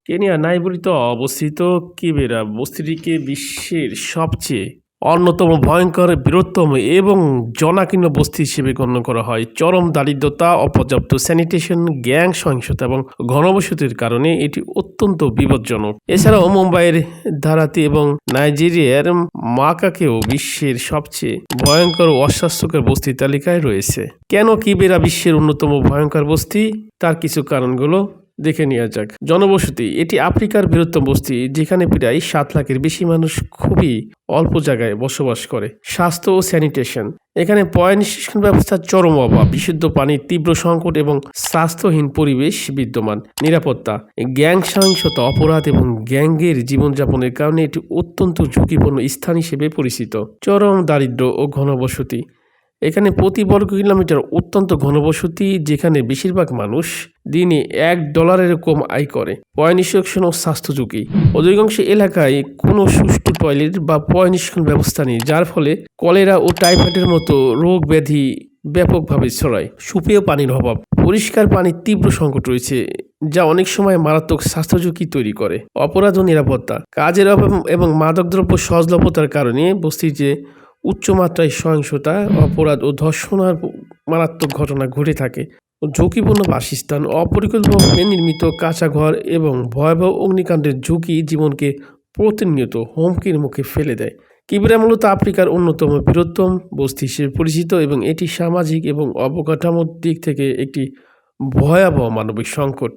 কেনিয়ার নাইরোবিতে অবস্থিত কিবেরা বস্তিটিকে বিশ্বের সবচেয়ে অন্যতম ভয়ঙ্কর, বৃহত্তম এবং জনাকীর্ণ বস্তি হিসেবে গণ্য করা হয়। চরম দারিদ্রতা, অপর্যাপ্ত স্যানিটেশন, গ্যাং সহিংসতা এবং ঘনবসতির কারণে এটি অত্যন্ত বিপজ্জনক। এছাড়াও মুম্বাইয়ের ধারাতি এবং নাইজেরিয়ার মাকাকেও বিশ্বের সবচেয়ে ভয়ঙ্কর ও অস্বাস্থ্যকর বস্তির তালিকায় রয়েছে। কেন কিবেরা বিশ্বের অন্যতম ভয়ঙ্কর বস্তি, তার কিছু কারণগুলো দেখে নেওয়া যাক। জনবসতি, এটি আফ্রিকার বৃহত্তম বস্তি, যেখানে প্রায় 7 লাখের বেশি মানুষ খুবই অল্প জায়গায় বসবাস করে। স্বাস্থ্য ও স্যানিটেশন, এখানে পয়ঃনিষ্কাশন ব্যবস্থার চরম অভাব, বিশুদ্ধ পানির তীব্র সংকট এবং স্বাস্থ্যহীন পরিবেশ বিদ্যমান। নিরাপত্তা, গ্যাং সহিংসতা, অপরাধ এবং গ্যাংয়ের জীবনযাপনের কারণে এটি অত্যন্ত ঝুঁকিপূর্ণ স্থান হিসেবে পরিচিত। চরম দারিদ্র্য ও ঘনবসতি, এখানে প্রতি বর্গ কিলোমিটার অত্যন্ত ঘনবসতি, যেখানে বেশিরভাগ মানুষ দিনে $1 কম আয় করে। পয়ঃনিষ্কাশন ও স্বাস্থ্য ঝুঁকি, অধিকাংশ এলাকায় কোনো সুষ্ঠু টয়লেট বা পয়ঃনিষ্কাশন ব্যবস্থা নেই, যার ফলে কলেরা ও টাইফয়েডের মতো রোগ ব্যাধি ব্যাপকভাবে ছড়ায়। সুপেয় পানির অভাব, পরিষ্কার পানির তীব্র সংকট রয়েছে, যা অনেক সময় মারাত্মক স্বাস্থ্য ঝুঁকি তৈরি করে। অপরাধ ও নিরাপত্তা, কাজের অভাব এবং মাদকদ্রব্য সহজলভ্যতার কারণে বস্তিতে উচ্চমাত্রায় সহিংসতা, অপরাধ ও ধর্ষণের মারাত্মক ঘটনা ঘটে থাকে। ঝুঁকিপূর্ণ বাসস্থান, অপরিকল্পিতভাবে নির্মিত কাঁচা ঘর এবং ভয়াবহ অগ্নিকাণ্ডের ঝুঁকি জীবনকে প্রতিনিয়ত হুমকির মুখে ফেলে দেয়। কিবেরা মূলত আফ্রিকার অন্যতম বৃহত্তম বস্তি হিসেবে পরিচিত এবং এটি সামাজিক এবং অবকাঠামোর দিক থেকে একটি ভয়াবহ মানবিক সংকট।